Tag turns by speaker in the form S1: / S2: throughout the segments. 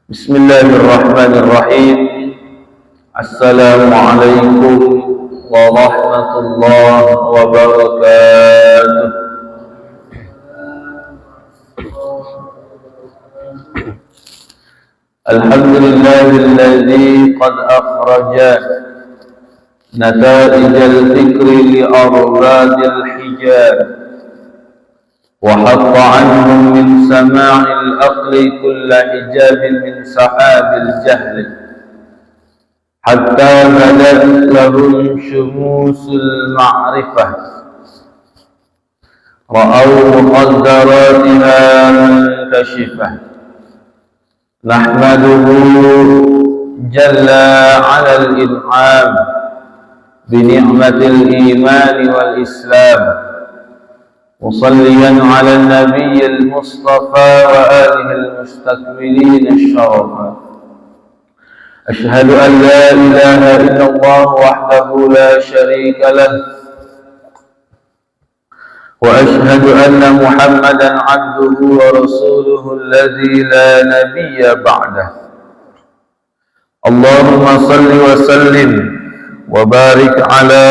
S1: Bismillahirrahmanirrahim. Assalamualaikum warahmatullahi wabarakatuh. Alhamdulillahilladzi qad akhraja nataijal fikri li arbadil hijab وحط عنهم من سماع العقل كل حجاب من سحاب الجهل حتى بدت لهم شموس المعرفة رأوا مقدراتها منكشفة نحمده جل على الإنعام بنعمة الإيمان والإسلام مصليا على النبي المصطفى وآله المستكملين الشرفا أشهد أن لا إله إلا الله وحده لا شريك له وأشهد أن محمدا عبده ورسوله الذي لا نبي بعده اللهم صل وسلم وبارك على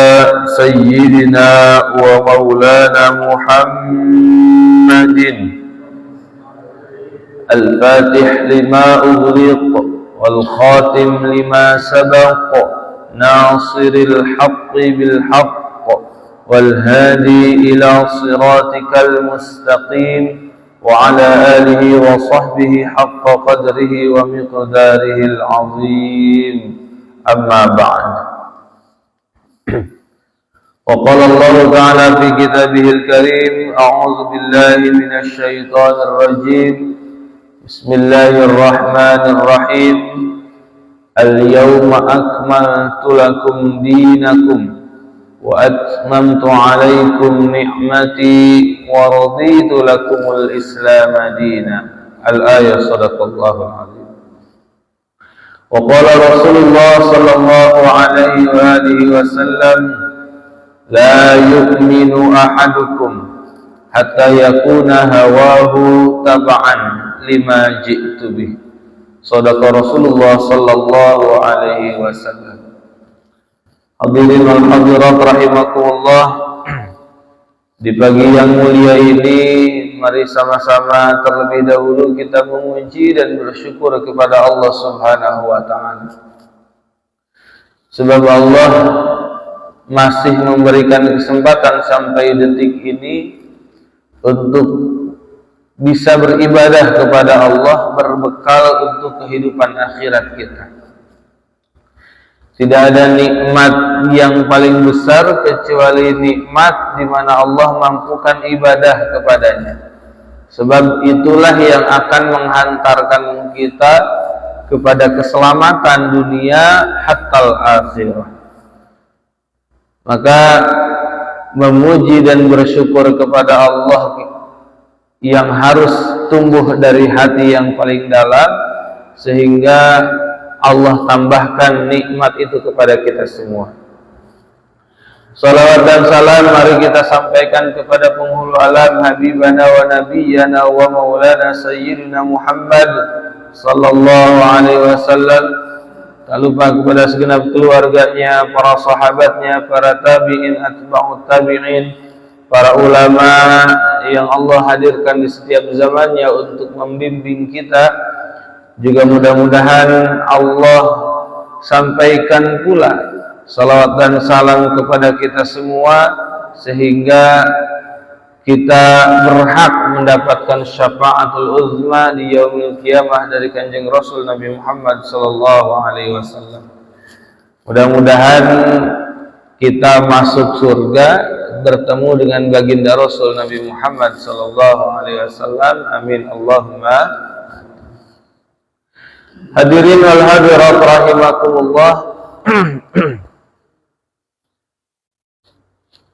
S1: سيدنا ومولانا محمد الفاتح لما أغلق والخاتم لما سبق ناصر الحق بالحق والهادي إلى صراطك المستقيم وعلى آله وصحبه حق قدره ومقداره العظيم أما بعد وقال الله تعالى في كتابه الكريم أعوذ بالله من الشيطان الرجيم بسم الله الرحمن الرحيم اليوم أكملت لكم دينكم وأتممت عليكم نعمتي ورضيت لكم الإسلام دينا الآية صدق الله العظيم وقال رسول الله صلى الله عليه وآله وسلم لا يؤمن أحدكم حتى يكون هواه تبعا لما جئت به صدق Rasulullah sallallahu alaihi wasallam. Hadirin wal hadirat rahimakumullah, di pagi yang mulia ini mari sama-sama terlebih dahulu kita memuji dan bersyukur kepada Allah Subhanahu wa taala. Sebab Allah masih memberikan kesempatan sampai detik ini untuk bisa beribadah kepada Allah berbekal untuk kehidupan akhirat kita. Tidak ada nikmat yang paling besar kecuali nikmat di mana Allah mampukan ibadah kepadanya. Sebab itulah yang akan menghantarkan kita kepada keselamatan dunia hattal akhirah. Maka memuji dan bersyukur kepada Allah yang harus tumbuh dari hati yang paling dalam, sehingga Allah tambahkan nikmat itu kepada kita semua. Salawat dan salam mari kita sampaikan kepada penghulu alam habibana wa nabiyyana wa maulana sayyidina Muhammad sallallahu alaihi wasallam. Tak lupa kepada segenap keluarganya, para sahabatnya, para tabi'in, atba'ut tabi'in, para ulama yang Allah hadirkan di setiap zamannya untuk membimbing kita. Juga mudah-mudahan Allah sampaikan pula salawat dan salam kepada kita semua, sehingga kita berhak mendapatkan syafaatul uzma di yaumil qiyamah dari kanjeng Rasul Nabi Muhammad sallallahu alaihi wasallam. Mudah-mudahan kita masuk surga bertemu dengan baginda Rasul Nabi Muhammad sallallahu alaihi wasallam. Amin Allahumma. Hadirin wal hadirat rahimakumullah.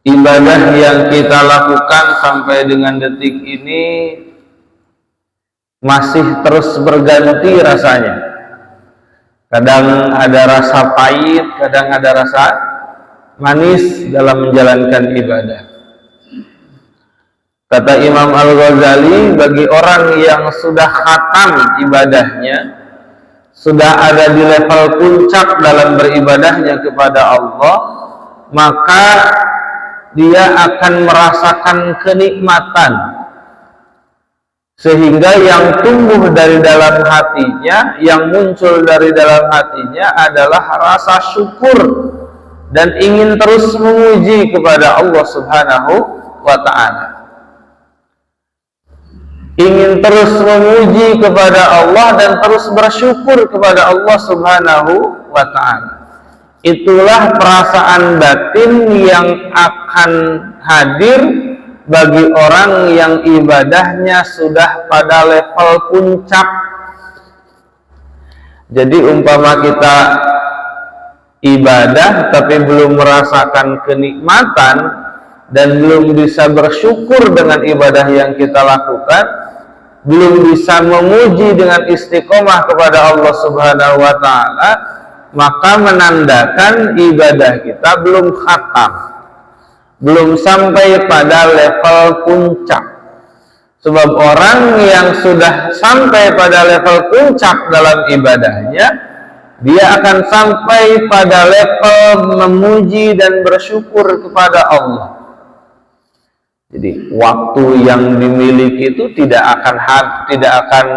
S1: Ibadah yang kita lakukan sampai dengan detik ini masih terus berganti rasanya. Kadang ada rasa pahit, kadang ada rasa manis dalam menjalankan ibadah. Kata Imam Al-Ghazali, bagi orang yang sudah khatam ibadahnya, sudah ada di level puncak dalam beribadahnya kepada Allah, maka dia akan merasakan kenikmatan, sehingga yang tumbuh dari dalam hatinya, yang muncul dari dalam hatinya adalah rasa syukur dan ingin terus memuji kepada Allah Subhanahu wa ta'ala. Ingin terus memuji kepada Allah dan terus bersyukur kepada Allah Subhanahu wa ta'ala. Itulah perasaan batin yang akan hadir bagi orang yang ibadahnya sudah pada level puncak. Jadi umpama kita ibadah tapi belum merasakan kenikmatan dan belum bisa bersyukur dengan ibadah yang kita lakukan, belum bisa memuji dengan istiqomah kepada Allah Subhanahu wa ta'ala, maka menandakan ibadah kita belum khatam, belum sampai pada level puncak. Sebab orang yang sudah sampai pada level puncak dalam ibadahnya, dia akan sampai pada level memuji dan bersyukur kepada Allah. Jadi waktu yang dimiliki itu tidak akan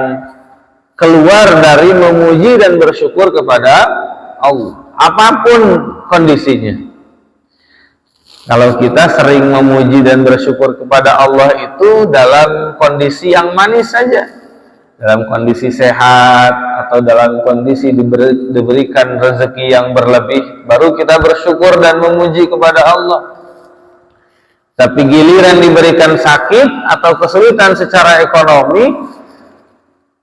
S1: keluar dari memuji dan bersyukur kepada Allah, apapun kondisinya. Kalau kita sering memuji dan bersyukur kepada Allah itu dalam kondisi yang manis saja, dalam kondisi sehat atau dalam kondisi diberikan rezeki yang berlebih, baru kita bersyukur dan memuji kepada Allah. Tapi giliran diberikan sakit atau kesulitan secara ekonomi,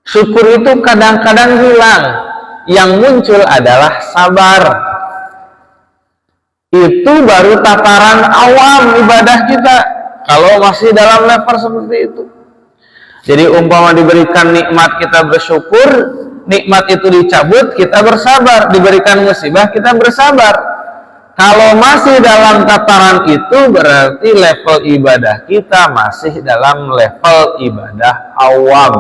S1: syukur itu kadang-kadang hilang. Yang muncul adalah sabar. Itu baru tataran awam ibadah kita kalau masih dalam level seperti itu. Jadi umpama diberikan nikmat kita bersyukur, nikmat itu dicabut kita bersabar, diberikan musibah kita bersabar. Kalau masih dalam tataran itu berarti level ibadah kita masih dalam level ibadah awam.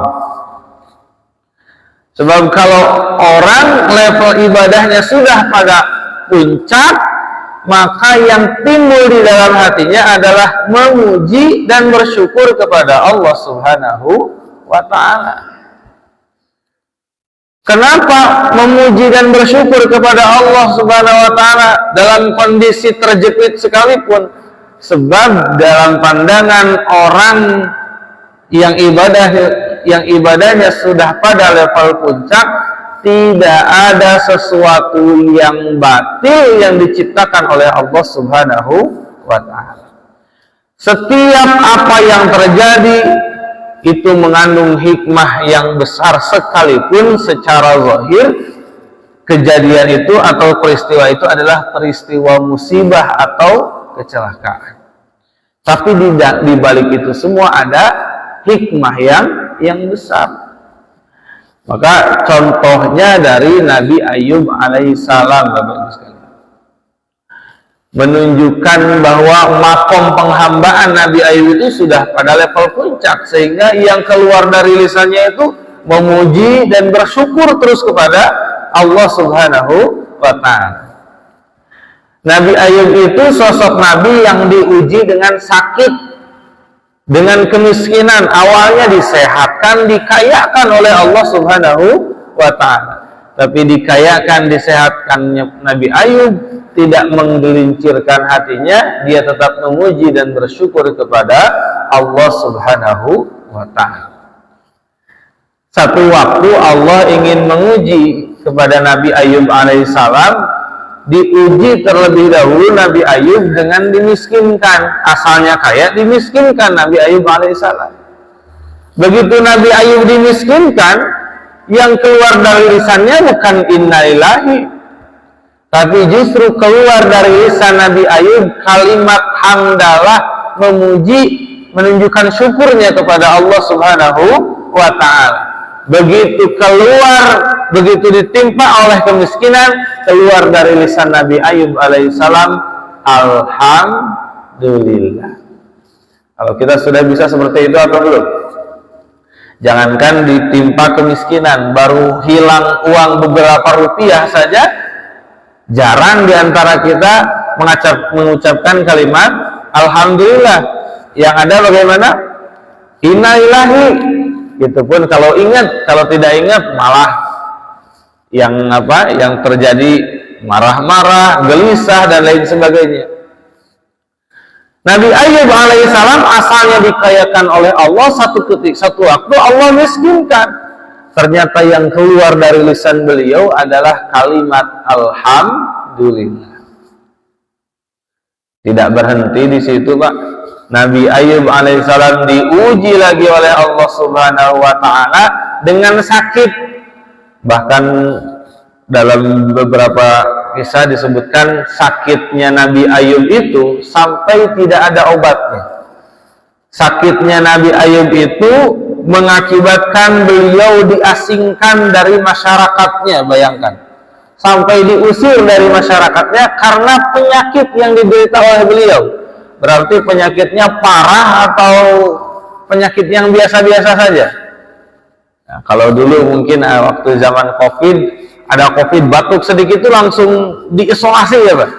S1: Sebab kalau orang level ibadahnya sudah pada puncak, maka yang timbul di dalam hatinya adalah memuji dan bersyukur kepada Allah Subhanahu wa ta'ala. Kenapa memuji dan bersyukur kepada Allah Subhanahu wa ta'ala dalam kondisi terjepit sekalipun? Sebab dalam pandangan orang yang ibadahnya sudah pada level puncak, tidak ada sesuatu yang batil yang diciptakan oleh Allah Subhanahu wa ta'ala. Setiap apa yang terjadi itu mengandung hikmah yang besar, sekalipun secara zahir kejadian itu atau peristiwa itu adalah peristiwa musibah atau kecelakaan. Tapi di balik itu semua ada hikmah yang besar. Maka contohnya dari Nabi Ayub alaihissalam, Bapak Ibu sekalian, menunjukkan bahwa makom penghambaan Nabi Ayub itu sudah pada level puncak, sehingga yang keluar dari lisannya itu memuji dan bersyukur terus kepada Allah Subhanahu wa ta'ala. Nabi Ayub itu sosok Nabi yang diuji dengan sakit, dengan kemiskinan. Awalnya disehatkan, dikayakan oleh Allah Subhanahu wa ta'ala. Tapi dikayakan, disehatkannya Nabi Ayub tidak menggelincirkan hatinya, dia tetap memuji dan bersyukur kepada Allah Subhanahu wa ta'ala. Satu waktu Allah ingin menguji kepada Nabi Ayub alaihissalam. Diuji terlebih dahulu Nabi Ayub dengan dimiskinkan. Asalnya kaya, dimiskinkan Nabi Ayub alaihissalam. Begitu Nabi Ayub dimiskinkan, yang keluar dari lisannya bukan inna lillahi, tapi justru keluar dari lisan Nabi Ayub kalimat hamdalah, memuji, menunjukkan syukurnya kepada Allah Subhanahu wa ta'ala. Begitu keluar, begitu ditimpa oleh kemiskinan, keluar dari lisan Nabi Ayub alaihissalam, alhamdulillah. Kalau kita sudah bisa seperti itu atau belum? Jangankan ditimpa kemiskinan, baru hilang uang beberapa rupiah saja, jarang diantara kita mengucapkan kalimat alhamdulillah. Yang ada bagaimana? Inna ilahi. Itu pun kalau ingat, kalau tidak ingat malah yang terjadi marah-marah, gelisah dan lain sebagainya. Nabi Ayub alaihissalam asalnya dikayakan oleh Allah, satu waktu Allah miskinkan. Ternyata yang keluar dari lisan beliau adalah kalimat alhamdulillah. Tidak berhenti di situ, Pak. Nabi Ayub alaihissalam diuji lagi oleh Allah Subhanahu wa taala dengan sakit. Bahkan dalam beberapa kisah disebutkan sakitnya Nabi Ayub itu sampai tidak ada obatnya. Sakitnya Nabi Ayub itu mengakibatkan beliau diasingkan dari masyarakatnya, bayangkan. Sampai diusir dari masyarakatnya karena penyakit yang diderita oleh beliau. Berarti penyakitnya parah atau penyakit yang biasa-biasa saja. Nah, kalau dulu mungkin waktu zaman COVID, ada COVID batuk sedikit itu langsung diisolasi ya Pak.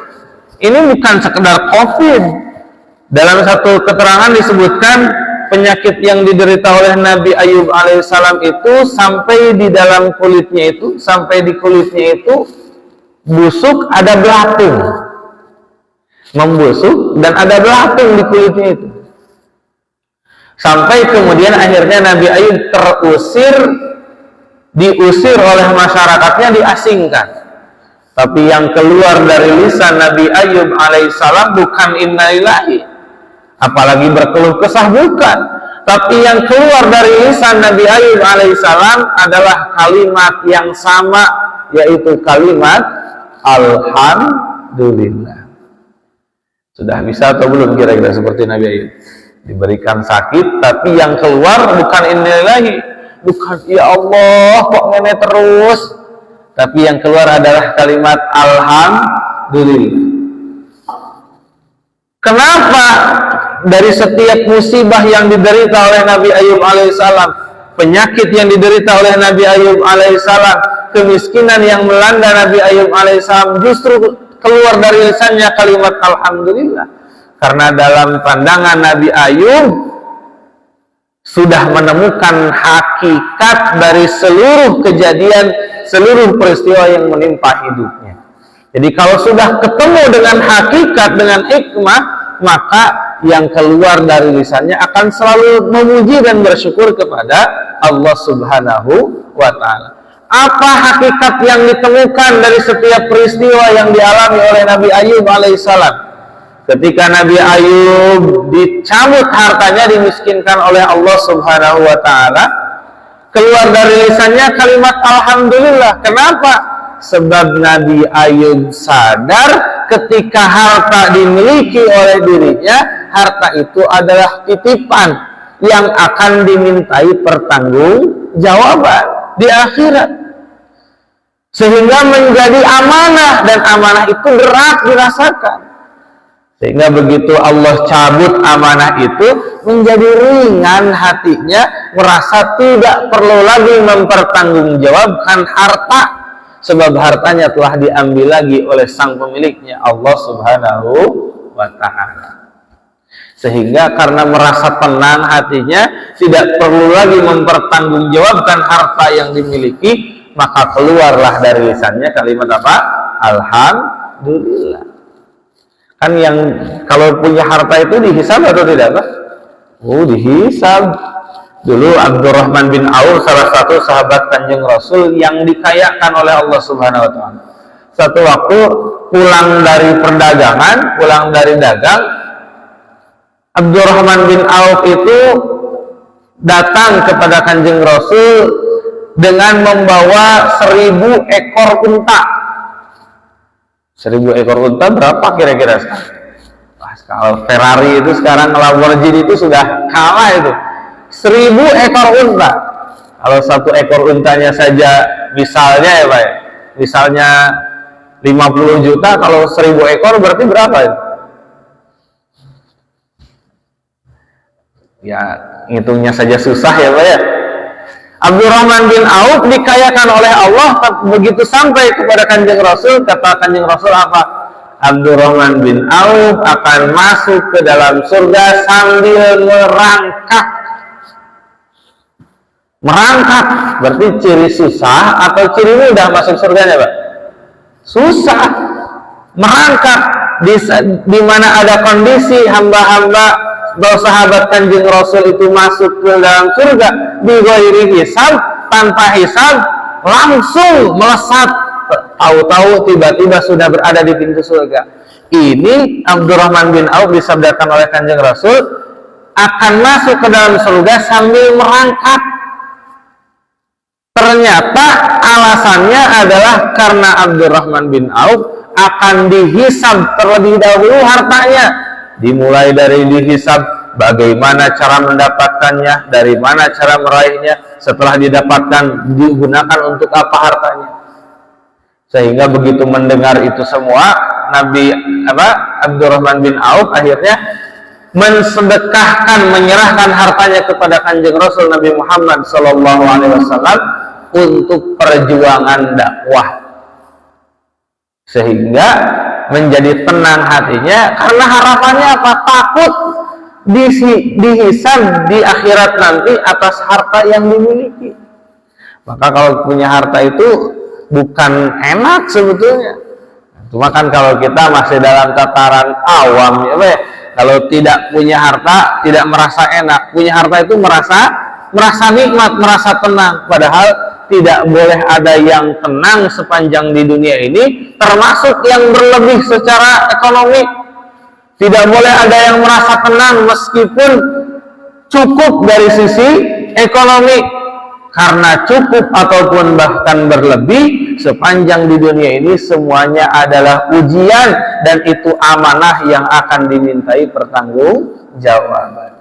S1: Ini bukan sekedar COVID. Dalam satu keterangan disebutkan penyakit yang diderita oleh Nabi Ayub alaihissalam itu sampai di dalam kulitnya itu, sampai di kulitnya itu busuk, ada belatung, membusuk dan ada belatung di kulitnya itu. Sampai kemudian akhirnya Nabi Ayub diusir oleh masyarakatnya, diasingkan. Tapi yang keluar dari lisan Nabi Ayub alaihissalam bukan inna lillahi, apalagi berkeluh kesah, bukan. Tapi yang keluar dari lisan Nabi Ayub alaihissalam adalah kalimat yang sama, yaitu kalimat alhamdulillah. Sudah bisa atau belum kira-kira seperti Nabi Ayub? Diberikan sakit, tapi yang keluar bukan inna lillahi, bukan ya Allah kok ngene terus, tapi yang keluar adalah kalimat alhamdulillah. Kenapa dari setiap musibah yang diderita oleh Nabi Ayub alaihissalam, penyakit yang diderita oleh Nabi Ayub alaihissalam, kemiskinan yang melanda Nabi Ayub alaihissalam, justru keluar dari lisannya kalimat alhamdulillah? Karena dalam pandangan Nabi Ayub sudah menemukan hakikat dari seluruh kejadian, seluruh peristiwa yang menimpa hidupnya. Jadi kalau sudah ketemu dengan hakikat, dengan hikmah, maka yang keluar dari lisannya akan selalu memuji dan bersyukur kepada Allah Subhanahu wa ta'ala. Apa hakikat yang ditemukan dari setiap peristiwa yang dialami oleh Nabi Ayub alaihissalam? Ketika Nabi Ayub dicabut hartanya, dimiskinkan oleh Allah Subhanahu wa ta'ala, keluar dari lisannya kalimat alhamdulillah. Kenapa? Sebab Nabi Ayub sadar ketika harta dimiliki oleh dirinya, harta itu adalah titipan yang akan dimintai pertanggungjawaban di akhirat. Sehingga menjadi amanah, dan amanah itu berat dirasakan. Sehingga begitu Allah cabut amanah itu, menjadi ringan hatinya, merasa tidak perlu lagi mempertanggungjawabkan harta, sebab hartanya telah diambil lagi oleh sang pemiliknya, Allah Subhanahu wa ta'ala. Sehingga karena merasa tenang hatinya, tidak perlu lagi mempertanggungjawabkan harta yang dimiliki, maka keluarlah dari lisannya kalimat apa? Alhamdulillah. Kan yang kalau punya harta itu dihisab atau tidak, Pak? Oh, dihisab. Dulu Abdurrahman bin Auf, salah satu sahabat Kanjeng Rasul yang dikayakan oleh Allah Subhanahu wa ta'ala. Satu waktu pulang dari perdagangan, pulang dari dagang, Abdurrahman bin Auf itu datang kepada Kanjeng Rasul dengan membawa 1000 ekor unta. 1000 ekor unta berapa kira-kira sekarang? Kalau Ferrari itu sekarang, Lamborghini itu sudah kalah itu. 1000 ekor unta. Kalau satu ekor untanya saja misalnya ya Pak, misalnya 50 juta, kalau 1000 ekor berarti berapa itu? Ya, ngitungnya saja susah ya Pak ya. Abdurrahman bin Auf dikayakan oleh Allah. Begitu sampai kepada Kanjeng Rasul, kata Kanjeng Rasul apa? Abdurrahman bin Auf akan masuk ke dalam surga sambil merangkak. Merangkak berarti ciri susah atau ciri mudah masuk surganya, Pak? Susah. Merangkak di mana ada kondisi hamba-hamba bahwa sahabat Kanjeng Rasul itu masuk ke dalam surga bi ghairi hisab, tanpa hisab, langsung melesat, tahu-tahu tiba-tiba sudah berada di pintu surga. Ini Abdurrahman bin Auf disabdakan oleh Kanjeng Rasul akan masuk ke dalam surga sambil merangkak. Ternyata alasannya adalah karena Abdurrahman bin Auf akan dihisab terlebih dahulu hartanya. Dimulai dari dihisab bagaimana cara mendapatkannya, dari mana cara meraihnya, setelah didapatkan digunakan untuk apa hartanya. Sehingga begitu mendengar itu semua, Abdurrahman bin Auf akhirnya mensedekahkan, menyerahkan hartanya kepada Kanjeng Rasul Nabi Muhammad SAW untuk perjuangan dakwah. Sehingga menjadi tenang hatinya karena harapannya apa? Takut dihisab di akhirat nanti atas harta yang dimiliki. Maka kalau punya harta itu bukan enak sebetulnya. Cuma kan kalau kita masih dalam tataran awam, ya, kalau tidak punya harta tidak merasa enak. Punya harta itu merasa nikmat, merasa tenang. Padahal tidak boleh ada yang tenang sepanjang di dunia ini, termasuk yang berlebih secara ekonomi. Tidak boleh ada yang merasa tenang meskipun cukup dari sisi ekonomi, karena cukup ataupun bahkan berlebih sepanjang di dunia ini semuanya adalah ujian, dan itu amanah yang akan dimintai pertanggungjawaban.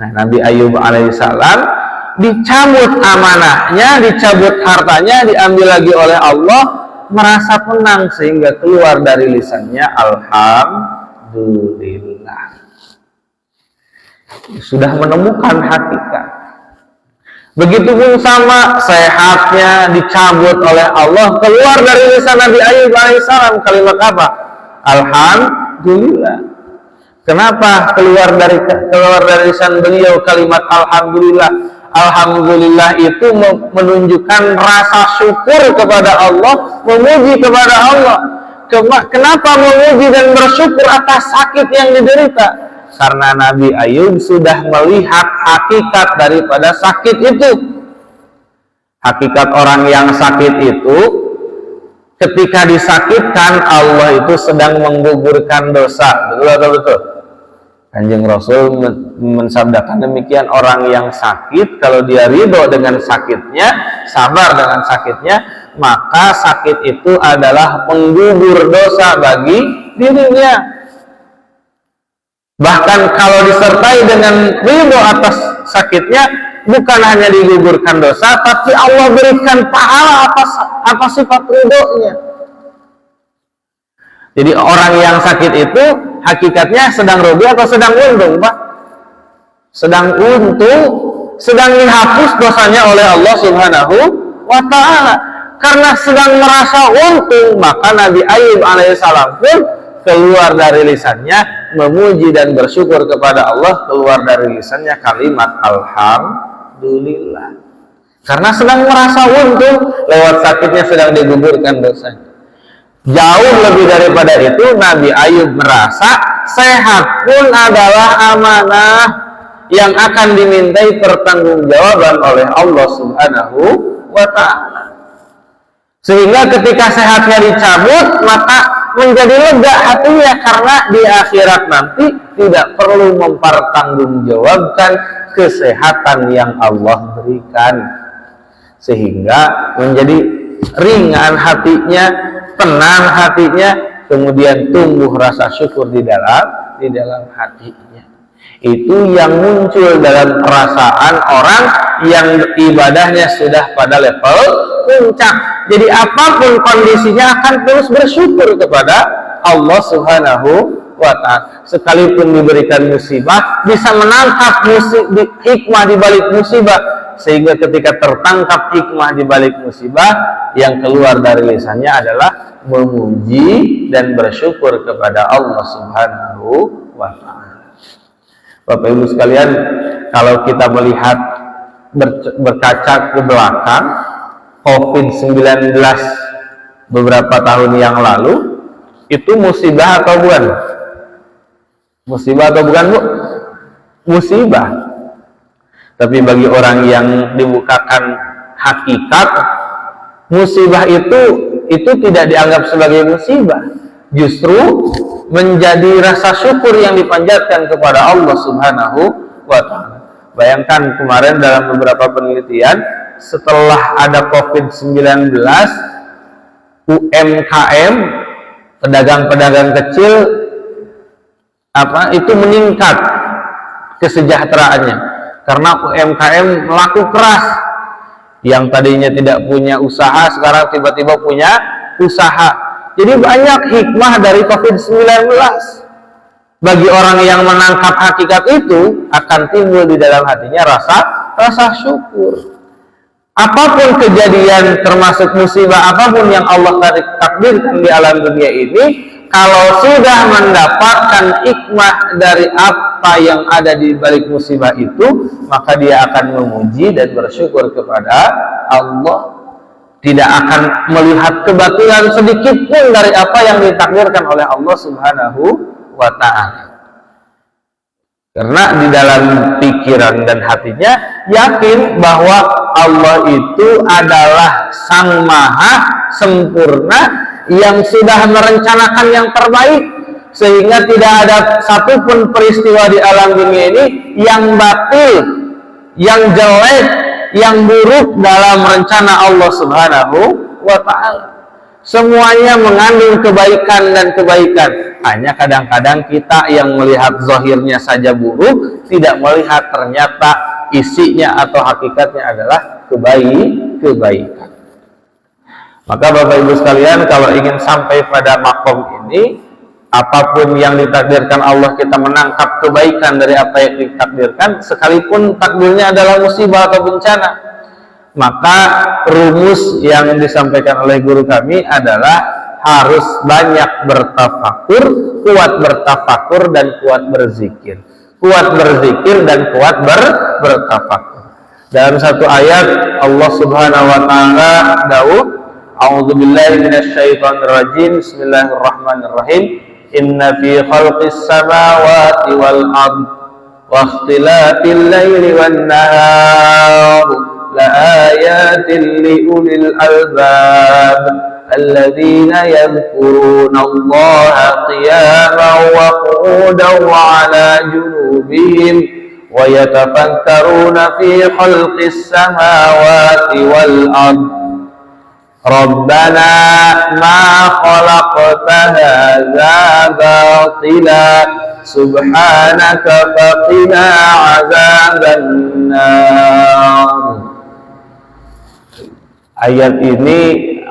S1: Nah, Nabi Ayub alaihissalam dicabut amanahnya, dicabut hartanya, diambil lagi oleh Allah, merasa tenang sehingga keluar dari lisannya alhamdulillah. Sudah menemukan hakikat. Begitupun sama sehatnya dicabut oleh Allah, keluar dari lisan Nabi Ayub alaihissalam kalimat apa? Alhamdulillah. Kenapa keluar dari lisan beliau kalimat alhamdulillah? Alhamdulillah itu menunjukkan rasa syukur kepada Allah, memuji kepada Allah. Kenapa memuji dan bersyukur atas sakit yang diderita? Karena Nabi Ayub sudah melihat hakikat daripada sakit itu. Hakikat orang yang sakit itu, ketika disakitkan, Allah itu sedang menggugurkan dosa. Betul atau betul? Kanjeng Rasul mensabdakan demikian, orang yang sakit kalau dia ridho dengan sakitnya, sabar dengan sakitnya, maka sakit itu adalah penggugur dosa bagi dirinya. Bahkan kalau disertai dengan ridho atas sakitnya, bukan hanya digugurkan dosa, tapi Allah berikan pahala atas sifat ridhonya. Jadi orang yang sakit itu hakikatnya sedang rugi atau sedang untung, Pak? Sedang untung, sedang dihapus dosanya oleh Allah Subhanahu wa ta'ala. Karena sedang merasa untung, maka Nabi Ayub alaihissalam pun keluar dari lisannya memuji dan bersyukur kepada Allah, keluar dari lisannya kalimat alhamdulillah. Karena sedang merasa untung, lewat sakitnya sedang digugurkan dosanya. Jauh lebih daripada itu, Nabi Ayub merasa sehat pun adalah amanah yang akan dimintai pertanggungjawaban oleh Allah Subhanahu wa ta'ala. Sehingga ketika sehatnya dicabut, maka menjadi lega hatinya, karena di akhirat nanti tidak perlu mempertanggungjawabkan kesehatan yang Allah berikan. Sehingga menjadi ringan hatinya, tenang hatinya, kemudian tumbuh rasa syukur di dalam hatinya. Itu yang muncul dalam perasaan orang yang ibadahnya sudah pada level puncak. Jadi apapun kondisinya akan terus bersyukur kepada Allah Subhanahu wa ta'ala. Sekalipun diberikan musibah, bisa menangkap hikmah di balik musibah, sehingga ketika tertangkap hikmah di balik musibah, yang keluar dari lisannya adalah memuji dan bersyukur kepada Allah Subhanahu wa ta'ala. Bapak Ibu sekalian, kalau kita melihat berkaca ke belakang, COVID-19 beberapa tahun yang lalu, itu musibah atau bukan? Musibah atau bukan, Bu? Musibah. Tapi bagi orang yang dibukakan hakikat, musibah itu tidak dianggap sebagai musibah, justru menjadi rasa syukur yang dipanjatkan kepada Allah Subhanahu wa ta'ala. Bayangkan kemarin dalam beberapa penelitian, setelah ada COVID-19, UMKM, pedagang-pedagang kecil itu meningkat kesejahteraannya karena UMKM melaku keras. Yang tadinya tidak punya usaha sekarang tiba-tiba punya usaha. Jadi banyak hikmah dari COVID-19. Bagi orang yang menangkap hakikat itu, akan timbul di dalam hatinya rasa syukur. Apapun kejadian, termasuk musibah apapun yang Allah takdirkan di alam dunia ini, kalau sudah mendapatkan hikmah dari apa yang ada di balik musibah itu, maka dia akan memuji dan bersyukur kepada Allah. Tidak akan melihat kebatilan sedikit pun dari apa yang ditakdirkan oleh Allah Subhanahu wa ta'ala. Karena di dalam pikiran dan hatinya yakin bahwa Allah itu adalah Sang Maha Sempurna yang sudah merencanakan yang terbaik, sehingga tidak ada satupun peristiwa di alam dunia ini yang batil, yang jelek, yang buruk dalam rencana Allah Subhanahu wa ta'ala. Semuanya mengandung kebaikan dan kebaikan. Hanya kadang-kadang kita yang melihat zahirnya saja buruk, tidak melihat ternyata isinya atau hakikatnya adalah kebaikan. Maka Bapak Ibu sekalian, kalau ingin sampai pada makom ini, apapun yang ditakdirkan Allah, kita menangkap kebaikan dari apa yang ditakdirkan, sekalipun takdirnya adalah musibah atau bencana, maka rumus yang disampaikan oleh guru kami adalah harus banyak bertafakur, kuat bertafakur dan kuat berzikir. Kuat berzikir dan kuat bertafakur. Dalam satu ayat Allah Subhanahu wa ta'ala dawuh, A'udzubillahi minasyaitonir rajim. Bismillahirrahmanirrahim. Inna fi khalqis samawati wal ard wa ikhtilafil laili wan nahar la ayatin li ulil albab alladzina yadhkuruna Allaha qiyaman wa qu'udan wa 'ala junubihim wa yatafakkaruna fi khalqis samawati wal ard Rabbana ma khalaqta hadza batila subhanaka faqina 'adzaban nar. Ayat ini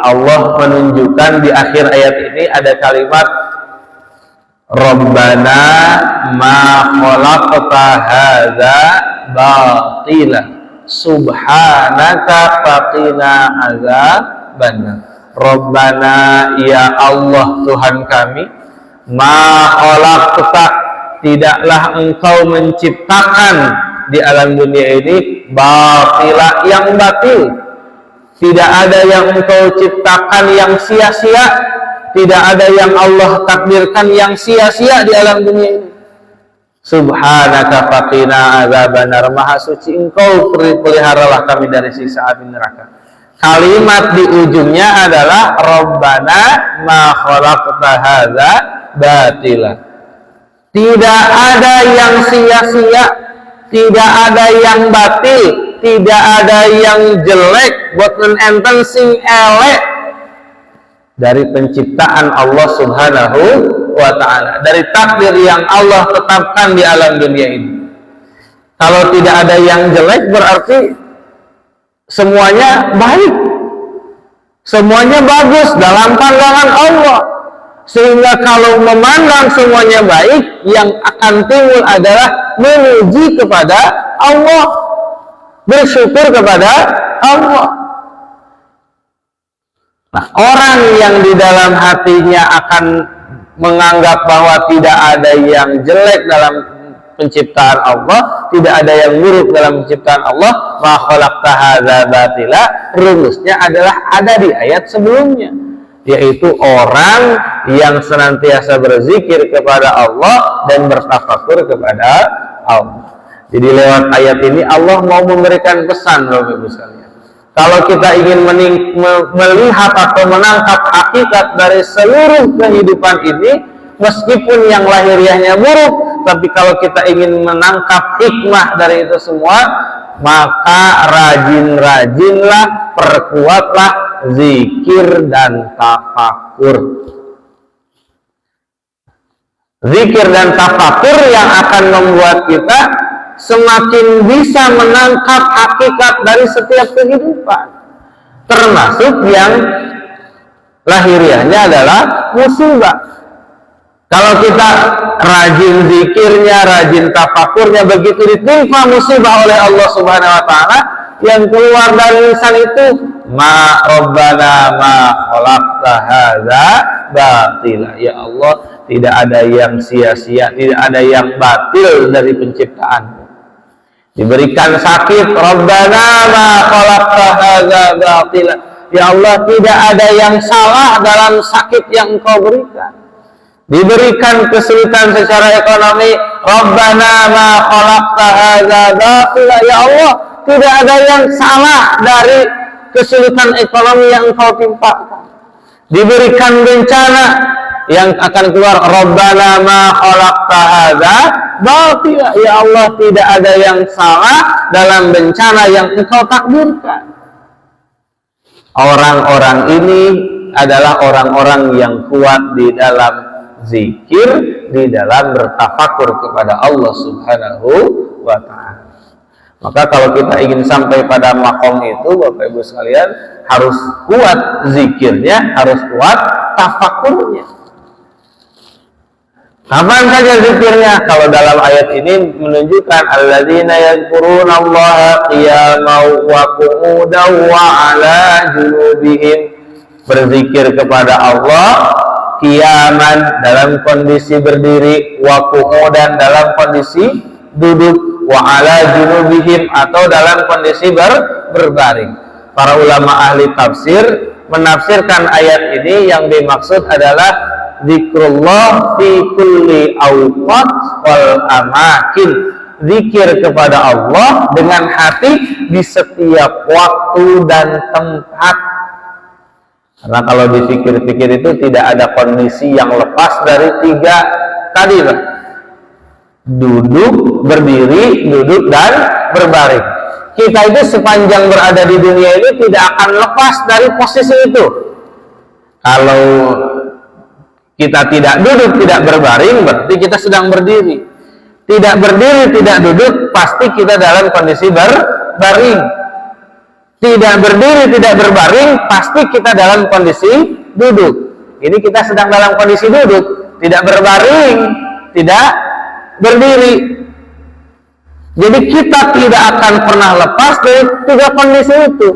S1: Allah menunjukkan, di akhir ayat ini ada kalimat Rabbana ma khalaqta hadza batila subhanaka faqina adzabannar. Rabbana, ya Allah Tuhan kami, ma khalaqta, tidaklah engkau menciptakan di alam dunia ini batila, yang batil. Tidak ada yang engkau ciptakan yang sia-sia, tidak ada yang Allah takdirkan yang sia-sia di alam dunia ini. Subhanaka faqina adzabannar. Maha suci engkau, peliharalah kami dari siksa api neraka. Kalimat di ujungnya adalah Rabbana ma khalaqta hadza batila. Tidak ada yang sia-sia, tidak ada yang batil, tidak ada yang jelek, buat enten sing elek dari penciptaan Allah Subhanahu wa ta'ala, dari takdir yang Allah tetapkan di alam dunia ini. Kalau tidak ada yang jelek, berarti semuanya baik, semuanya bagus dalam pandangan Allah. Sehingga kalau memandang semuanya baik, yang akan timbul adalah memuji kepada Allah. bersyukur kepada Allah. Nah, orang yang di dalam hatinya akan menganggap bahwa tidak ada yang jelek dalam penciptaan Allah, tidak ada yang buruk dalam penciptaan Allah, ma khalaqta hadza batila, rumusnya adalah ada di ayat sebelumnya, yaitu orang yang senantiasa berzikir kepada Allah dan bertafakur kepada Allah. Jadi lewat ayat ini Allah mau memberikan pesan, Bapak Ibu sekalian. Kalau kita ingin melihat atau menangkap hakikat dari seluruh kehidupan ini, meskipun yang lahiriahnya buruk, tapi kalau kita ingin menangkap hikmah dari itu semua, maka rajin-rajinlah, perkuatlah zikir dan tafakur. Zikir dan tafakur yang akan membuat kita semakin bisa menangkap hakikat dari setiap kehidupan, termasuk yang lahiriahnya adalah musibah. Kalau kita rajin zikirnya, rajin tafakurnya, begitu ditimpa musibah oleh Allah Subhanahu wa taala, yang keluar dari lisan itu, ma rabbana ma khalaqta hadza batila. Ya Allah, tidak ada yang sia-sia, tidak ada yang batil dari penciptaan. Diberikan sakit, rabbana ma khalaqta hadza batila. Ya Allah, tidak ada yang salah dalam sakit yang Engkau berikan. Diberikan kesulitan secara ekonomi, rabbana ma khalaqta hadza batila. Ya Allah, tidak ada yang salah dari kesulitan ekonomi yang Engkau timpakan. Diberikan bencana, yang akan keluar, rabbana ma khalaqta hadza batila. Ya Allah, tidak ada yang salah dalam bencana yang Engkau takdirkan. Orang-orang ini adalah orang-orang yang kuat di dalam zikir, di dalam bertafakur kepada Allah Subhanahu wa ta'ala. Maka kalau kita ingin sampai pada makom itu, Bapak Ibu sekalian, harus kuat zikirnya, harus kuat tafakurnya. Kapan saja zikirnya? Kalau dalam ayat ini menunjukkan alladzina yadhkurunallaha qiyaman wa qu'udan wa 'ala junubihim, berzikir kepada Allah qiyaman, dalam kondisi berdiri, wa qu'udan, dalam kondisi duduk, wa 'ala junubihim, atau dalam kondisi berbaring. Para ulama ahli tafsir menafsirkan ayat ini, yang dimaksud adalah zikrullah fi kulli awqat wal amakin, zikir kepada Allah dengan hati di setiap waktu dan tempat. Karena kalau dipikir-pikir itu tidak ada kondisi yang lepas dari tiga tadi, Pak. Duduk, berdiri, duduk, dan berbaring. Kita itu sepanjang berada di dunia ini tidak akan lepas dari posisi itu. Kalau kita tidak duduk, tidak berbaring, berarti kita sedang berdiri. Tidak berdiri, tidak duduk, pasti kita dalam kondisi berbaring. Tidak berdiri, tidak berbaring, pasti kita dalam kondisi duduk. Ini kita sedang dalam kondisi duduk, tidak berbaring, tidak berdiri. Jadi kita tidak akan pernah lepas dari tiga kondisi itu.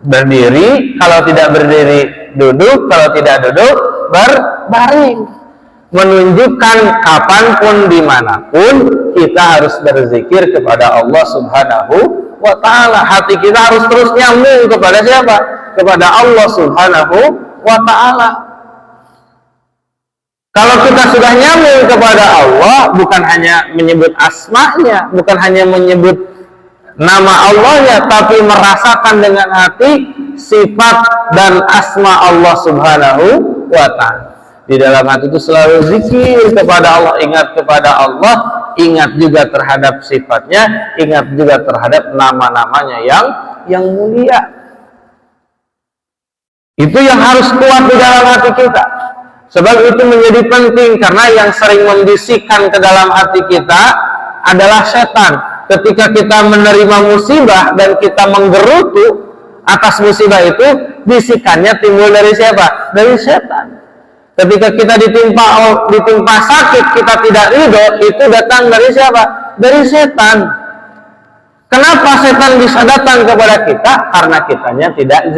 S1: Berdiri, kalau tidak berdiri, duduk, kalau tidak duduk, berbaring. Menunjukkan kapanpun, dimanapun, kita harus berzikir kepada Allah Subhanahu wa ta'ala. Hati kita harus terus nyambung kepada siapa? Kepada Allah Subhanahu wa ta'ala. Kalau kita sudah nyambung kepada Allah, bukan hanya menyebut asma'nya, bukan hanya menyebut nama Allahnya, tapi merasakan dengan hati sifat dan asma Allah Subhanahu wa ta'ala. Di dalam hati itu selalu zikir kepada Allah, ingat kepada Allah, ingat juga terhadap sifatnya, ingat juga terhadap nama-namanya yang mulia. Itu yang harus kuat di dalam hati kita. Sebab itu menjadi penting, karena yang sering membisikkan ke dalam hati kita adalah setan. Ketika kita menerima musibah dan kita menggerutu atas musibah itu, bisikannya timbul dari siapa? Dari setan. Ketika kita ditimpa sakit, kita tidak ridho, itu datang dari siapa? Dari setan. Kenapa setan bisa datang kepada kita? Karena kitanya tidak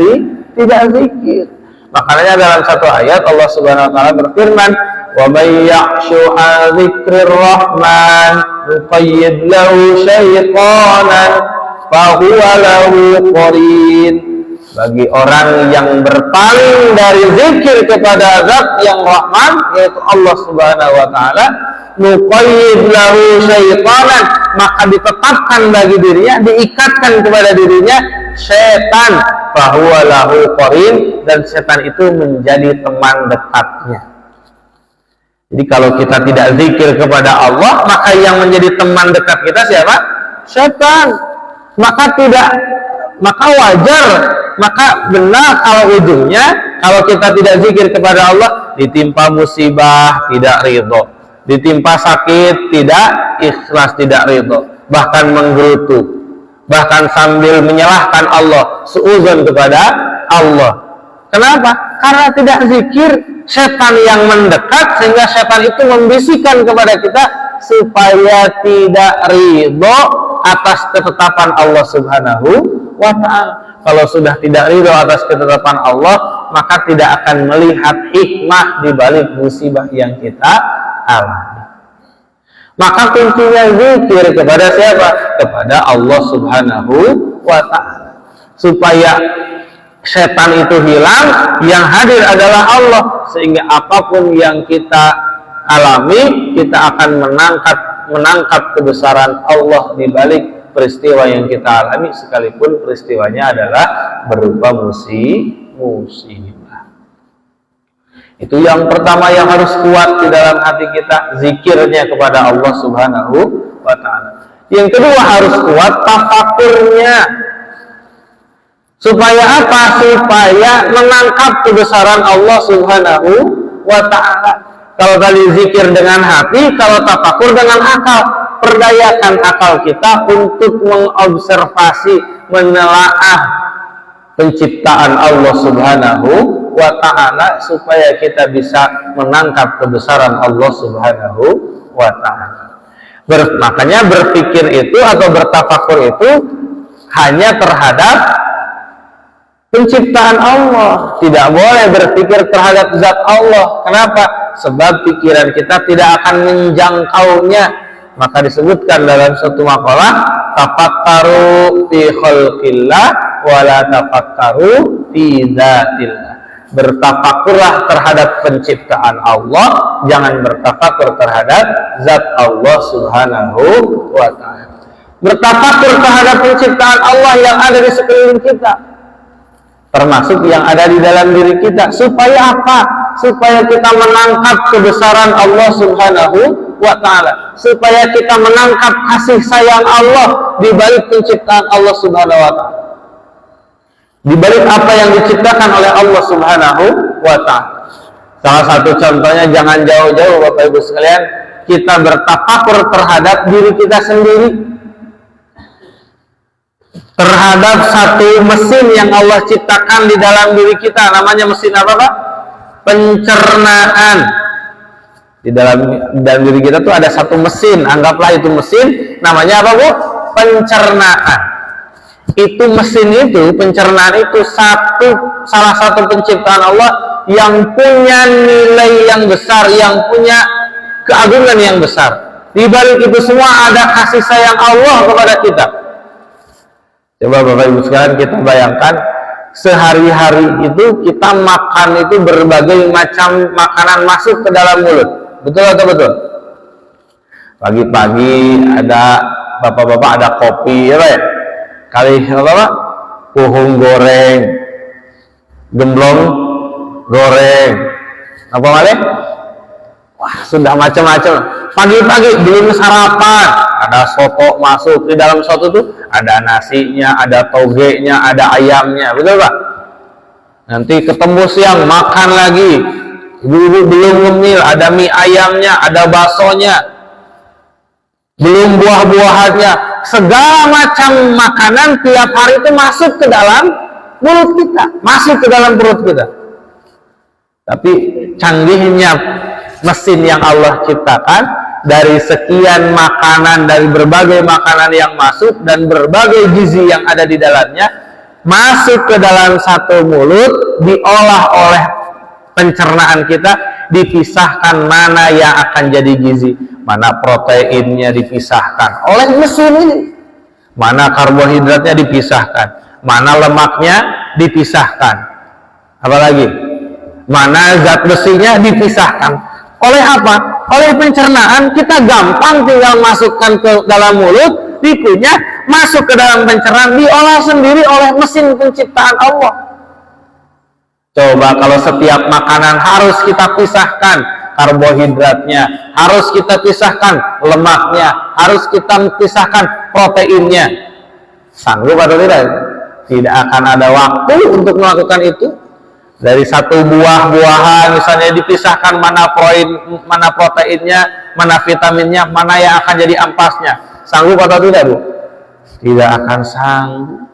S1: zikir. Makanya dalam satu ayat Allah Subhanahu wa taala berfirman, "Wa may ya'shu 'an dzikrir rahman nuqayyid lahu syaiṭanan fa huwa lahu qarin." Bagi orang yang berpaling dari zikir kepada Zat yang Rahman, yaitu Allah Subhanahu wa taala, nuqayyid lahu syaitanan, maka ditetapkan bagi dirinya, diikatkan kepada dirinya setan, fahuwa lahu qarin, dan setan itu menjadi teman dekatnya. Jadi kalau kita tidak zikir kepada Allah, maka yang menjadi teman dekat kita siapa? Setan. Maka wajar, maka benar kalau ujungnya, kalau kita tidak zikir kepada Allah, ditimpa musibah tidak ridho, ditimpa sakit tidak ikhlas, tidak ridho, bahkan menggerutu, bahkan sambil menyalahkan Allah, suudzon kepada Allah. Kenapa? Karena tidak zikir, setan yang mendekat, sehingga setan itu membisikkan kepada kita supaya tidak ridho atas ketetapan Allah Subhanahu wa ta'ala. Kalau sudah tidak ridho atas ketetapan Allah, maka tidak akan melihat hikmah di balik musibah yang kita alami. Maka kuncinya zikir kepada siapa? Kepada Allah Subhanahu wa ta'ala. Supaya setan itu hilang, yang hadir adalah Allah, sehingga apapun yang kita alami, kita akan menangkap kebesaran Allah di balik peristiwa yang kita alami, sekalipun peristiwanya adalah berupa musibah. Itu yang pertama yang harus kuat di dalam hati kita, zikirnya kepada Allah Subhanahu wa ta'ala. Yang kedua harus kuat tafakurnya. Supaya apa? Supaya menangkap kebesaran Allah Subhanahu wa ta'ala. Kalau tadi zikir dengan hati, kalau tafakur dengan akal. Perdayakan akal kita untuk mengobservasi, menelaah penciptaan Allah Subhanahu wa ta'ala, supaya kita bisa menangkap kebesaran Allah Subhanahu wa ta'ala. Makanya berpikir itu atau bertafakur itu hanya terhadap penciptaan Allah, tidak boleh berpikir terhadap zat Allah. Kenapa? Sebab pikiran kita tidak akan menjangkaunya. Maka disebutkan dalam satu makalah, tafakkaru fi khalqillah wa la tafakkaru fi dzatillah. Bertafakurlah terhadap penciptaan Allah, jangan bertafakur terhadap zat Allah Subhanahu wa ta'ala. Bertafakur terhadap penciptaan Allah yang ada di sekeliling kita, termasuk yang ada di dalam diri kita. Supaya apa? Supaya kita menangkap kebesaran Allah Subhanahu wa ta'ala, supaya kita menangkap kasih sayang Allah di balik penciptaan Allah Subhanahu wa ta'ala, di balik apa yang diciptakan oleh Allah Subhanahu wa ta'ala. Salah satu contohnya, jangan jauh-jauh Bapak Ibu sekalian, kita bertafakur terhadap diri kita sendiri, terhadap satu mesin yang Allah ciptakan di dalam diri kita. Namanya mesin apa Pak? Pencernaan. Di dalam diri kita tuh ada satu mesin, anggaplah itu mesin, namanya apa Bu? Pencernaan. Itu mesin itu, pencernaan itu salah satu penciptaan Allah yang punya nilai yang besar, yang punya keagungan yang besar. Di balik itu semua ada kasih sayang Allah kepada kita. Coba Bapak Ibu sekalian kita bayangkan, sehari-hari itu kita makan itu berbagai macam makanan masuk ke dalam mulut. Betul atau betul? Pagi-pagi ada bapak-bapak ada kopi, ya Pak ya? Kali apa? Puhung goreng, gemblong goreng, apa malih? Wah, sudah macam-macam. Pagi-pagi belum sarapan, ada soto masuk. Di dalam soto itu ada nasinya, ada togenya, ada ayamnya, betul Pak? Nanti ketemu siang makan lagi, ibu-ibu belum ngemil, ada mie ayamnya, ada baksonya, belum buah-buahannya, segala macam makanan tiap hari itu masuk ke dalam mulut kita, masuk ke dalam perut kita. Tapi canggihnya mesin yang Allah ciptakan, dari sekian makanan, dari berbagai makanan yang masuk dan berbagai gizi yang ada di dalamnya, masuk ke dalam satu mulut, diolah oleh pencernaan kita, dipisahkan mana yang akan jadi gizi, mana proteinnya dipisahkan oleh mesin ini, mana karbohidratnya dipisahkan, mana lemaknya dipisahkan, apalagi mana zat besinya dipisahkan. Oleh apa? Oleh pencernaan. Kita gampang tinggal masukkan ke dalam mulut, dikunyah, masuk ke dalam pencernaan, diolah sendiri oleh mesin penciptaan Allah. Coba kalau setiap makanan harus kita pisahkan karbohidratnya, harus kita pisahkan lemaknya, harus kita pisahkan proteinnya, sanggup atau tidak? Tidak akan ada waktu untuk melakukan itu. Dari satu buah-buahan misalnya dipisahkan mana proteinnya, mana vitaminnya, mana yang akan jadi ampasnya, sanggup atau tidak, Bu? Tidak akan sanggup.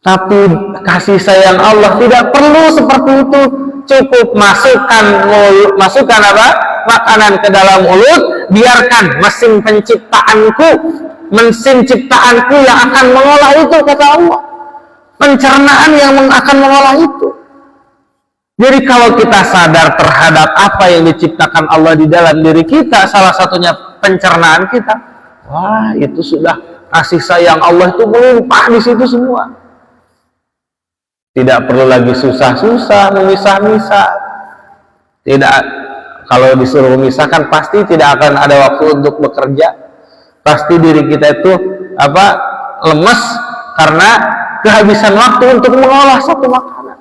S1: Tapi kasih sayang Allah tidak perlu seperti itu. Cukup masukkan apa? Makanan ke dalam mulut, biarkan mesin ciptaanku yang akan mengolah itu, kata Allah. Pencernaan yang akan mengolah itu. Jadi kalau kita sadar terhadap apa yang diciptakan Allah di dalam diri kita, salah satunya pencernaan kita, wah, itu sudah kasih sayang Allah itu melimpah di situ semua. Tidak perlu lagi susah-susah memisah-misah. Tidak, kalau disuruh memisahkan pasti tidak akan ada waktu untuk bekerja. Pasti diri kita itu lemes karena kehabisan waktu untuk mengolah satu makanan.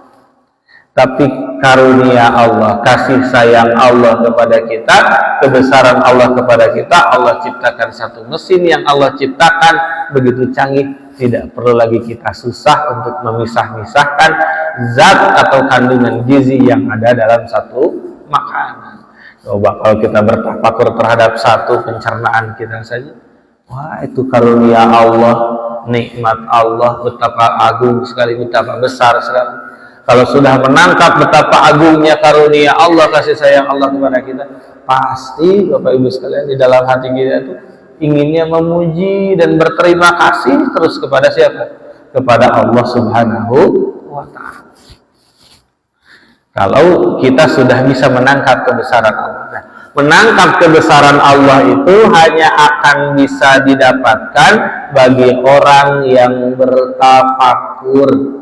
S1: Tapi karunia Allah, kasih sayang Allah kepada kita, kebesaran Allah kepada kita, Allah ciptakan satu mesin yang Allah ciptakan begitu canggih, tidak perlu lagi kita susah untuk memisah-misahkan zat atau kandungan gizi yang ada dalam satu makanan. Coba kalau kita bertafakur terhadap satu pencernaan kita saja, wah, itu karunia Allah, nikmat Allah, betapa agung sekali, betapa besar sekali. Kalau sudah menangkap betapa agungnya karunia Allah, kasih sayang Allah kepada kita, pasti Bapak Ibu sekalian di dalam hati kita itu inginnya memuji dan berterima kasih terus kepada siapa? Kepada Allah Subhanahu wa Ta'ala. Kalau kita sudah bisa menangkap kebesaran Allah. Nah, menangkap kebesaran Allah itu hanya akan bisa didapatkan bagi orang yang bertafakur.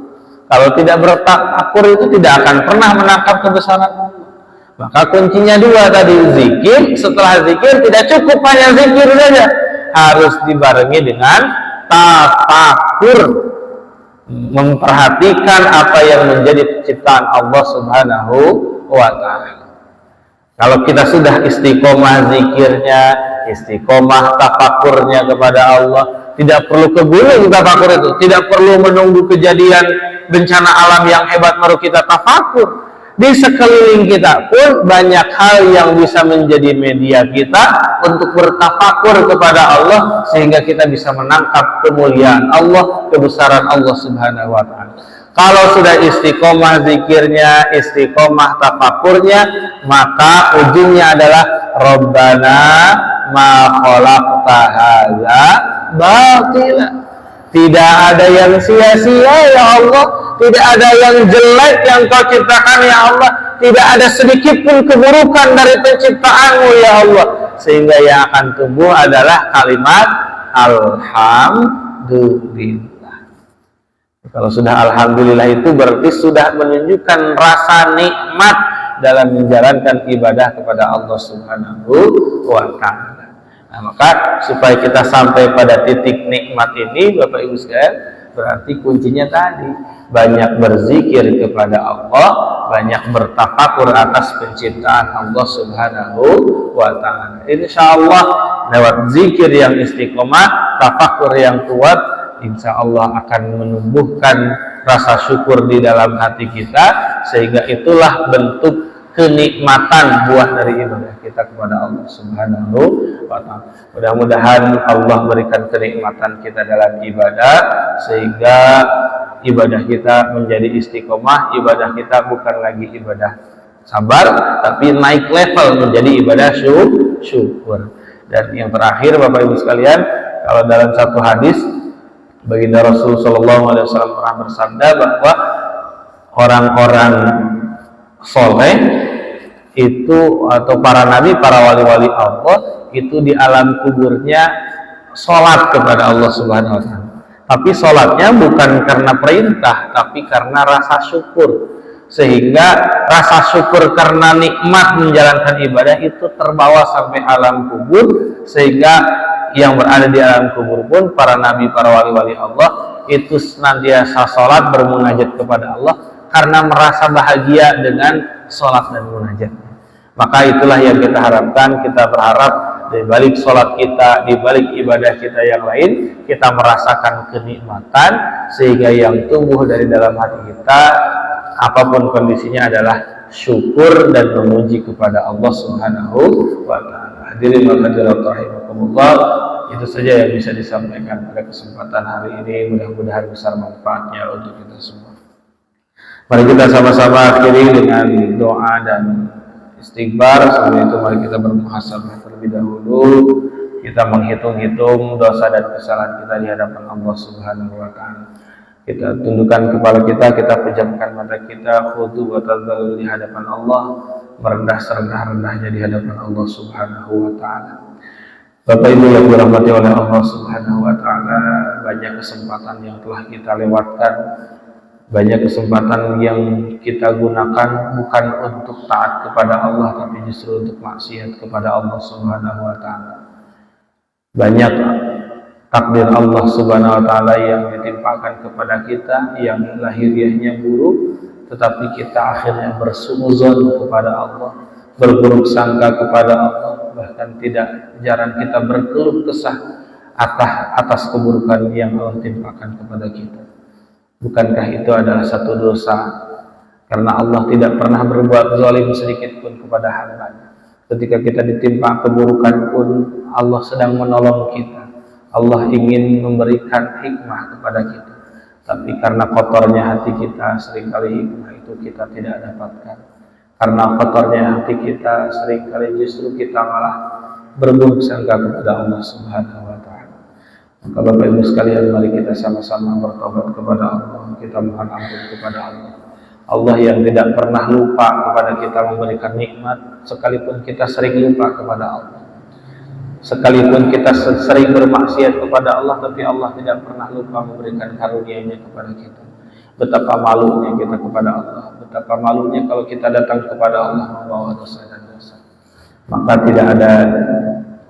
S1: Kalau tidak bertafakur itu tidak akan pernah menangkap kebesaran Allah. Maka kuncinya dua tadi, zikir. Setelah zikir tidak cukup hanya zikir saja, harus dibarengi dengan tafakur, memperhatikan apa yang menjadi ciptaan Allah Subhanahu wa Ta'ala. Kalau kita sudah istiqomah zikirnya, istiqomah tafakurnya kepada Allah, tidak perlu ke gunung tafakur itu, tidak perlu menunggu kejadian bencana alam yang hebat baru kita tafakur. Di sekeliling kita pun banyak hal yang bisa menjadi media kita untuk bertafakur kepada Allah, sehingga kita bisa menangkap kemuliaan Allah, kebesaran Allah Subhanahu wa Ta'ala. Kalau sudah istiqomah zikirnya, istiqomah tafakurnya, maka ujungnya adalah Rabbana ma khalaqta hadza batila. Tidak ada yang sia-sia ya Allah, tidak ada yang jelek yang Kau ciptakan ya Allah, tidak ada sedikit pun keburukan dari penciptaanmu ya Allah, sehingga yang akan tumbuh adalah kalimat alhamdulillah. Kalau sudah alhamdulillah itu berarti sudah menunjukkan rasa nikmat dalam menjalankan ibadah kepada Allah Subhanahu wa Ta'ala. Nah, maka supaya kita sampai pada titik nikmat ini, Bapak Ibu sekalian, berarti kuncinya tadi banyak berzikir kepada Allah, banyak bertafakur atas penciptaan Allah Subhanahu wa Ta'ala. Insyaallah lewat zikir yang istiqomah, tafakur yang kuat, insya Allah akan menumbuhkan rasa syukur di dalam hati kita, sehingga itulah bentuk kenikmatan buah dari ibadah kita kepada Allah Subhanahu wa Ta'ala. Mudah-mudahan Allah berikan kenikmatan kita dalam ibadah, sehingga ibadah kita menjadi istiqomah, ibadah kita bukan lagi ibadah sabar, tapi naik level menjadi ibadah syukur. Dan yang terakhir Bapak Ibu sekalian, kalau dalam satu hadis baginda Rasul Shallallahu Alaihi Wasallam pernah bersabda bahwa orang-orang soleh itu atau para nabi, para wali-wali Allah itu di alam kuburnya sholat kepada Allah Subhanahu Wa Taala. Tapi sholatnya bukan karena perintah, tapi karena rasa syukur. Sehingga rasa syukur karena nikmat menjalankan ibadah itu terbawa sampai alam kubur, sehingga yang berada di alam kubur pun para nabi, para wali-wali Allah itu senantiasa sholat bermunajat kepada Allah karena merasa bahagia dengan sholat dan munajatnya. Maka itulah yang kita harapkan. Kita berharap di balik sholat kita, di balik ibadah kita yang lain, kita merasakan kenikmatan, sehingga yang tumbuh dari dalam hati kita apapun kondisinya adalah syukur dan memuji kepada Allah Subhanahu wa Ta'ala. Hadirin rahimakumullah, itu saja yang bisa disampaikan pada kesempatan hari ini. Mudah-mudahan besar manfaatnya untuk kita semua. Mari kita sama-sama akhiri dengan doa dan istighfar. Sebelum itu mari kita bermuhasabah terlebih dahulu. Kita menghitung-hitung dosa dan kesalahan kita di hadapan Allah Subhanahu wa Ta'ala. Kita tundukkan kepala kita pejamkan mata kita, khudu wa tadzallul di hadapan Allah, merendah serendah-rendahnya di hadapan Allah Subhanahu wa Ta'ala. Bapak Ibu yang dirahmati oleh Allah Subhanahu wa Ta'ala, banyak kesempatan yang telah kita lewatkan, banyak kesempatan yang kita gunakan bukan untuk taat kepada Allah, tapi justru untuk maksiat kepada Allah Subhanahu wa Ta'ala. Banyak takdir Allah Subhanahu wa Ta'ala yang ditimpakan kepada kita, yang lahiriahnya buruk, tetapi kita akhirnya bersuzon kepada Allah, berburuk sangka kepada Allah, bahkan tidak jarang kita berkeluh kesah atas keburukan yang Allah timpakan kepada kita. Bukankah itu adalah satu dosa? Karena Allah tidak pernah berbuat zalim sedikit pun kepada hamba. Ketika kita ditimpa keburukan pun Allah sedang menolong kita. Allah ingin memberikan hikmah kepada kita, tapi karena kotornya hati kita, seringkali hikmah itu kita tidak dapatkan. Karena kotornya hati kita, seringkali justru kita malah berburuk sangka kepada Allah Subhanahu wa Ta'ala. Maka Bapak Ibu sekalian, mari kita sama-sama bertobat kepada Allah. Kita mohon ampun kepada Allah. Allah yang tidak pernah lupa kepada kita memberikan nikmat, sekalipun kita sering lupa kepada Allah. Sekalipun kita sering bermaksiat kepada Allah, tapi Allah tidak pernah lupa memberikan karunia-Nya kepada kita. Betapa malunya kita kepada Allah, betapa malunya kalau kita datang kepada Allah membawa dosa dan dosa. Maka tidak ada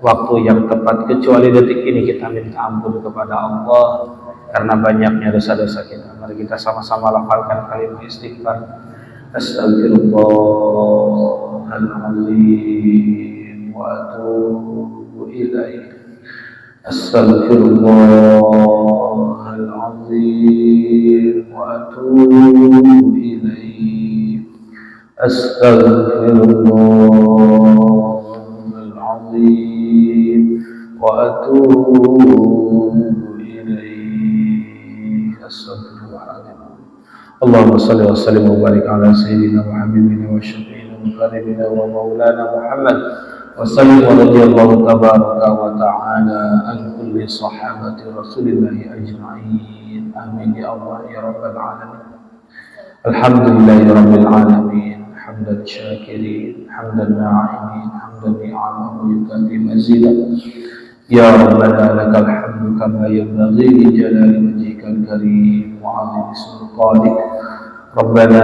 S1: waktu yang tepat kecuali detik ini kita minta ampun kepada Allah karena banyaknya dosa-dosa kita. Mari kita sama-sama lafalkan kalimat istighfar. Astaghfirullahaladzim wa atubu ilaih. Astaghfirullahaladzim wa atubu ilaih. Astaghfirullahaladzim wa atubu ilaih. Astaghfirullahaladzim. Allahumma salli wa sallim wa barik ala sayyidina wa habibina wa syafi'ina wa qaribina wa maulana Muhammad وسلم رضي الله تبارك وتعالى عن كل صحابة رسول الله أجمعين آمين يا الله يا رب العالمين. الحمد لله رب العالمين حمدا الشاكرين حمدا الناعمين حمدا نعمه ويكافي مزيدا. يا ربنا لك الحمد كما ينبغي لجلال وجهك الكريم وعظيم سلطانك. ربنا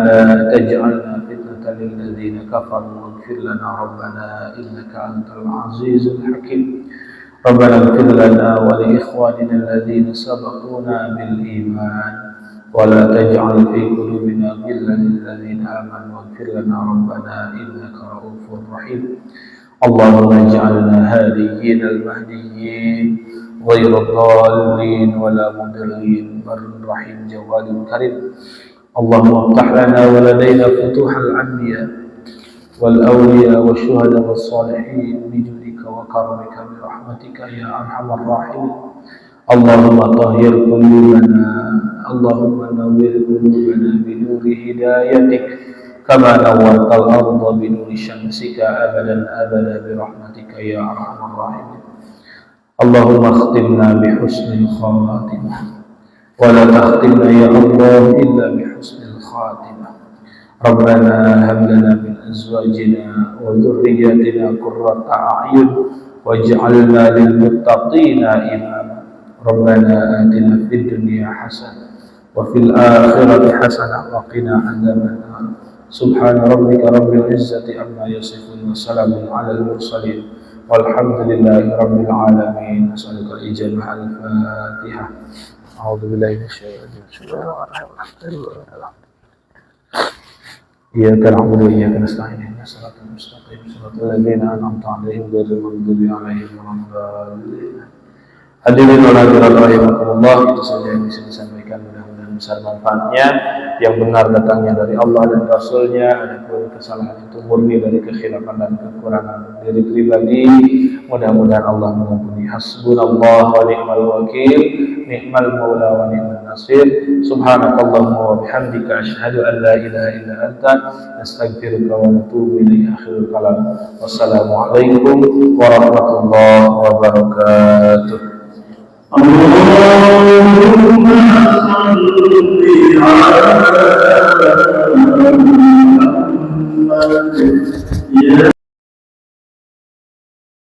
S1: لا تجعلنا فتنة للذين كفروا واغفر لنا ربنا إنك أنت العزيز الحكيم. ربنا اغفر لنا ولإخواننا الذين سبقونا بالإيمان ولا تجعل في قلوبنا غلا للذين آمنوا واغفر لنا ربنا إنك رؤوف رحيم. اللهم اجعلنا هاديين المهديين غير الضالين ولا مضلين بر رحيم جواد كريم. اللهم افتح لنا ولدينا فتوح الأنبياء والأولياء والشهداء والصالحين بجودك وكرمك برحمتك يا أرحم الراحمين. اللهم طهر قلوبنا، اللهم نور قلوبنا بنور هدايتك كما نورت الأرض بنور شمسك أبدا أبدا برحمتك يا أرحم الراحمين. اللهم اختمنا بحسن الخاتمة ولا تختمنا يا الله إلا بحسن الخاتمة. ربنا هب لنا من أزواجنا وذرياتنا قرة أعين واجعلنا للمتقين إماما. ربنا آتنا في الدنيا حسنة وفي الآخرة حسنة وقنا عذاب النار. سبحان ربك رب العزة عما يصفون وسلام على المرسلين والحمد لله رب العالمين. نسألك الإجابة. الفاتحة. أعوذ بالله من الشيطان الرجيم. إياك نعبد وإياك نستعين اهدنا الصراط المستقيم صراط الذين أنعمت عليهم غير المغضوب عليهم ولا الضالين. Hadirin rahimakumullah, itu saja yang bisa disampaikan, mudah-mudahan besar manfaatnya. Yang benar datangnya dari Allah dan Rasulnya, adapun kesalahan itu murni dari kekhilafan dan kekurangan diri pribadi. Mudah-mudahan Allah mengampuni. Hasbunallah wa ni'mal wakil, ni'mal maula wa ni'mal nasir. Subhanakallahumma wa bihamdika asyhadu an la ilaha illa anta nastaghfiruka wa natubu ilaik. Akhirul kalam. Wassalamualaikum warahmatullahi wabarakatuh. Allah